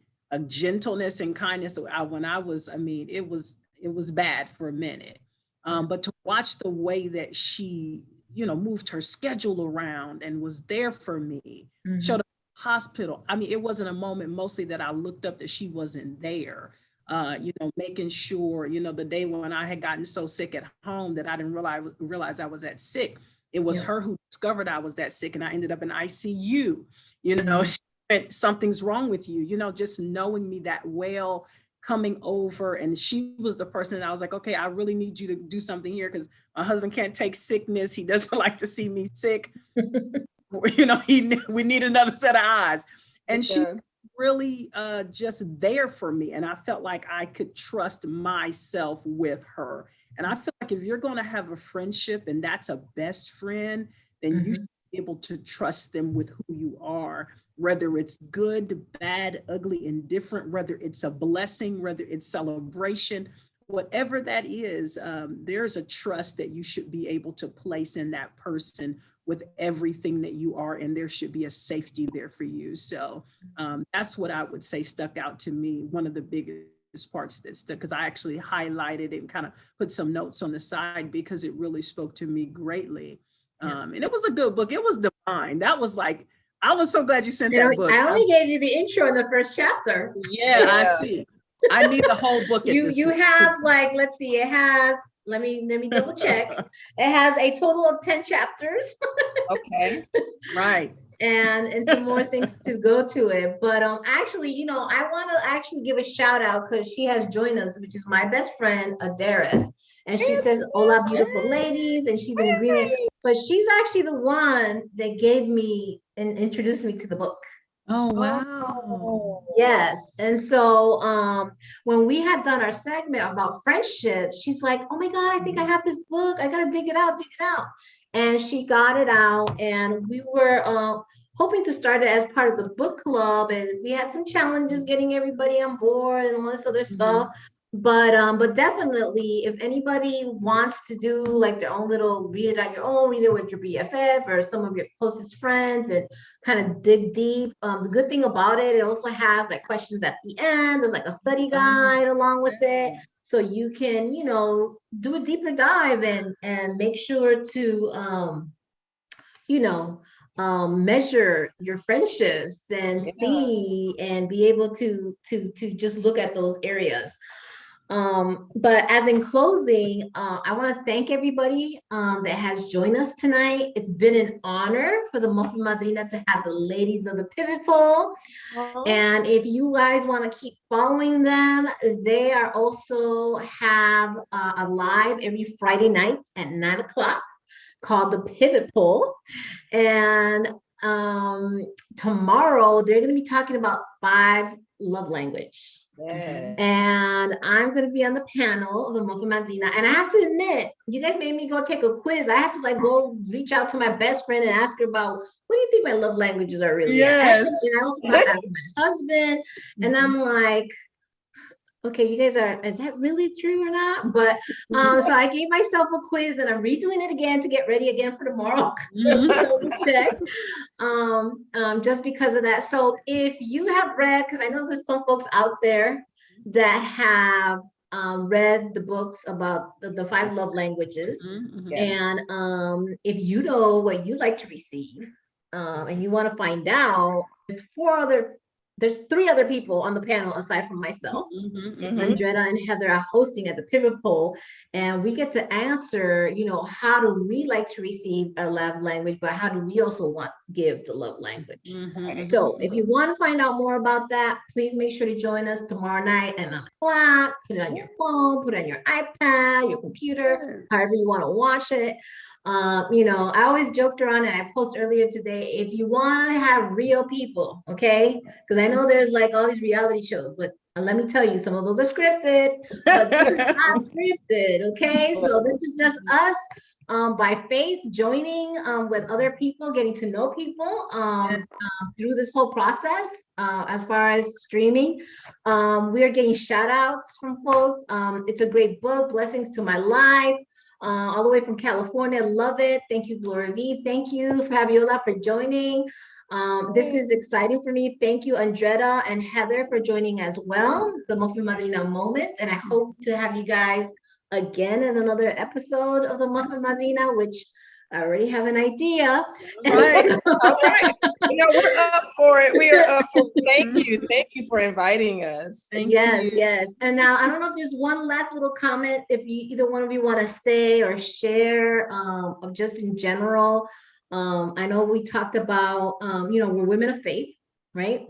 gentleness and kindness. It was bad for a minute. But to watch the way that she, moved her schedule around and was there for me, showed up at the hospital. It wasn't a moment mostly that I looked up that she wasn't there. Making sure, the day when I had gotten so sick at home that I didn't realize I was that sick. It was her who discovered I was that sick, and I ended up in ICU. She said, something's wrong with you, just knowing me that well, coming over. And she was the person that I was like, okay, I really need you to do something here, because my husband can't take sickness. He doesn't like to see me sick. We need another set of eyes. And she really just there for me. And I felt like I could trust myself with her. And I feel like if you're going to have a friendship and that's a best friend, then you should be able to trust them with who you are, whether it's good, bad, ugly, indifferent, whether it's a blessing, whether it's celebration, whatever that is, there's a trust that you should be able to place in that person with everything that you are, and there should be a safety there for you. So that's what I would say stuck out to me. One of the biggest parts that stuck, because I actually highlighted it and kind of put some notes on the side because it really spoke to me greatly. And it was a good book. It was divine. That was like, I was so glad you sent that book. I only gave you the intro in the first chapter. Yeah, I see. I need the whole book. You have, like, let's see, it has Let me double check. It has a total of 10 chapters. Okay. Right. And some more things to go to it. But actually, I want to actually give a shout out because she has joined us, which is my best friend, Adaris. And she says, "Hola, beautiful ladies," and she's in agreement. But she's actually the one that gave me and introduced me to the book. Oh, wow. Oh. Yes. And so when we had done our segment about friendship, she's like, "Oh my God, I think I have this book. I gotta dig it out, dig it out." And she got it out, and we were hoping to start it as part of the book club. And we had some challenges getting everybody on board and all this other stuff. But definitely, if anybody wants to do like their own little read it on your own, read it with your BFF or some of your closest friends, and kind of dig deep. The good thing about it, it also has like questions at the end. There's like a study guide along with it, so you can, do a deeper dive and make sure to, you know, measure your friendships and Yeah. see and be able to just look at those areas. But as in closing, I want to thank everybody that has joined us tonight. It's been an honor for the Muffin Madrina to have the ladies of the Pivot Pole. And if you guys want to keep following them, they are also have a live every Friday night at 9 o'clock called the Pivot Pole. And tomorrow they're going to be talking about 5 love language. Yeah. And I'm going to be on the panel of the Muffin Madrina. And I have to admit, you guys made me go take a quiz. I had to like go reach out to my best friend and ask her about, what do you think my love languages are really Yes. at? And I also got to ask my husband. And I'm like, okay, you guys is that really true or not? But so I gave myself a quiz and I'm redoing it again to get ready again for tomorrow. Double check. Just because of that. So if you have read, because I know there's some folks out there that have read the books about the 5 love languages, and if you know what you like to receive, and you want to find out, there's 3 other people on the panel aside from myself. Andretta and Heather are hosting at the Pivot Pole, and we get to answer, how do we like to receive our love language, but how do we also want to give the love language? So if you want to find out more about that, please make sure to join us tomorrow night at 9 o'clock. Put it on your phone, put it on your iPad, your computer, however you want to watch it. I always joked around and I posted earlier today, if you want to have real people, okay? Because I know there's like all these reality shows, but let me tell you, some of those are scripted, but this is not scripted, okay? So this is just us by faith joining with other people, getting to know people through this whole process. As far as streaming, we are getting shout outs from folks. It's a great book, Blessings to My Life. All the way from California. Love it. Thank you, Gloria V. Thank you, Fabiola, for joining. This is exciting for me. Thank you, Andretta and Heather, for joining as well, the Muffin Madrina moment. And I hope to have you guys again in another episode of the Muffin Madrina, which I already have an idea. Right. All right. We're up for it. We are up for it. Thank you. Thank you for inviting us. Yes. And now I don't know if there's one last little comment, if either one of you want to say or share of just in general. I know we talked about, we're women of faith, right?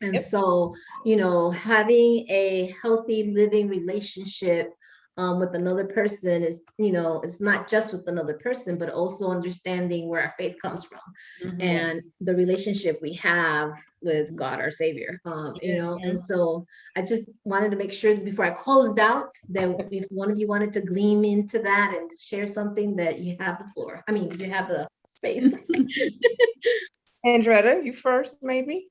And so, having a healthy living relationship with another person is, it's not just with another person, but also understanding where our faith comes from and the relationship we have with God, our Savior. And so I just wanted to make sure before I closed out that if one of you wanted to glean into that and share something, that you have the floor. I mean, you have the space. Andretta, you first, maybe?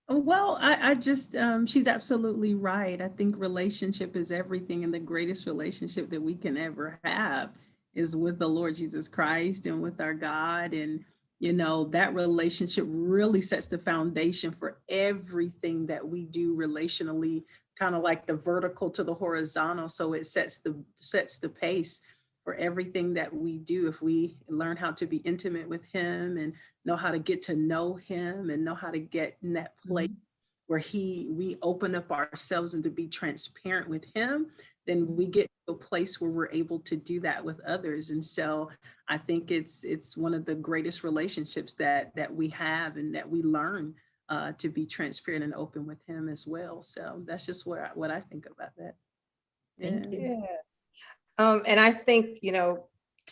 Well, I just, she's absolutely right. I think relationship is everything, and the greatest relationship that we can ever have is with the Lord Jesus Christ and with our God. And, that relationship really sets the foundation for everything that we do relationally, kind of like the vertical to the horizontal. So it sets the pace for everything that we do. If we learn how to be intimate with him and know how to get to know him and know how to get in that place where we open up ourselves and to be transparent with him, then we get to a place where we're able to do that with others. And so I think it's one of the greatest relationships that we have, and that we learn to be transparent and open with him as well. So that's just what I think about that. Thank you. And I think,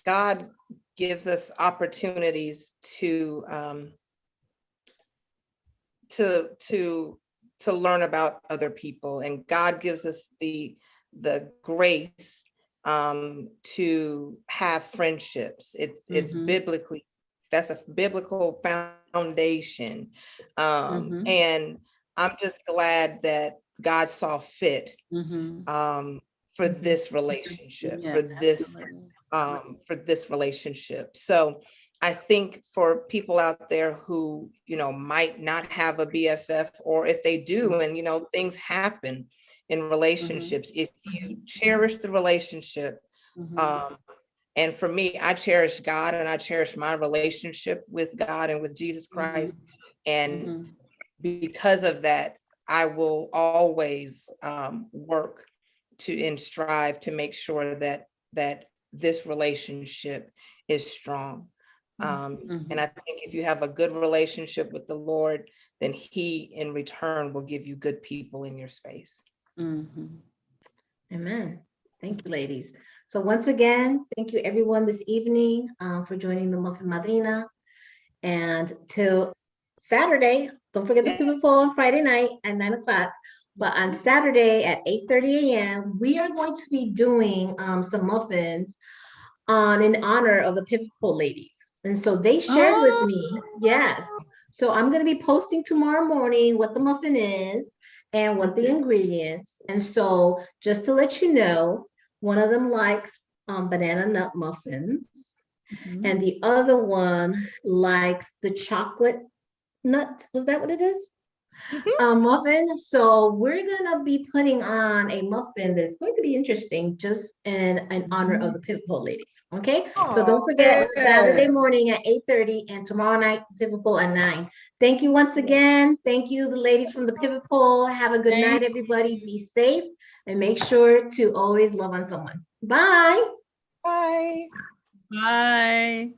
God gives us opportunities to learn about other people, and God gives us the grace to have friendships. It's biblically, that's a biblical foundation. And I'm just glad that God saw fit for this relationship, Yeah, for this relationship. So I think for people out there who, might not have a BFF, or if they do, and, things happen in relationships, if you cherish the relationship, and for me, I cherish God, and I cherish my relationship with God and with Jesus Christ. And because of that, I will always work to and strive to make sure that this relationship is strong. And I think if you have a good relationship with the Lord, then he in return will give you good people in your space. Amen. Thank you, ladies. So once again, thank you everyone this evening for joining the Muffin Madrina. And till Saturday, don't forget the People Poll on Friday night at 9 o'clock. But on Saturday at 8:30 a.m., we are going to be doing some muffins in honor of the Pivot Poll ladies. And so they shared with me, yes. So I'm going to be posting tomorrow morning what the muffin is and what the ingredients. And so just to let you know, one of them likes banana nut muffins, and the other one likes the chocolate nut. Was that what it is? Muffin. So we're gonna be putting on a muffin that's going to be interesting, just in honor of the Pivot Poll ladies. Okay. So don't forget, Saturday morning at 8:30 and tomorrow night Pivot Poll at 9. Thank you once again. Thank you, the ladies from the Pivot Poll. Have a good night, everybody. Be safe and make sure to always love on someone. Bye. Bye. Bye.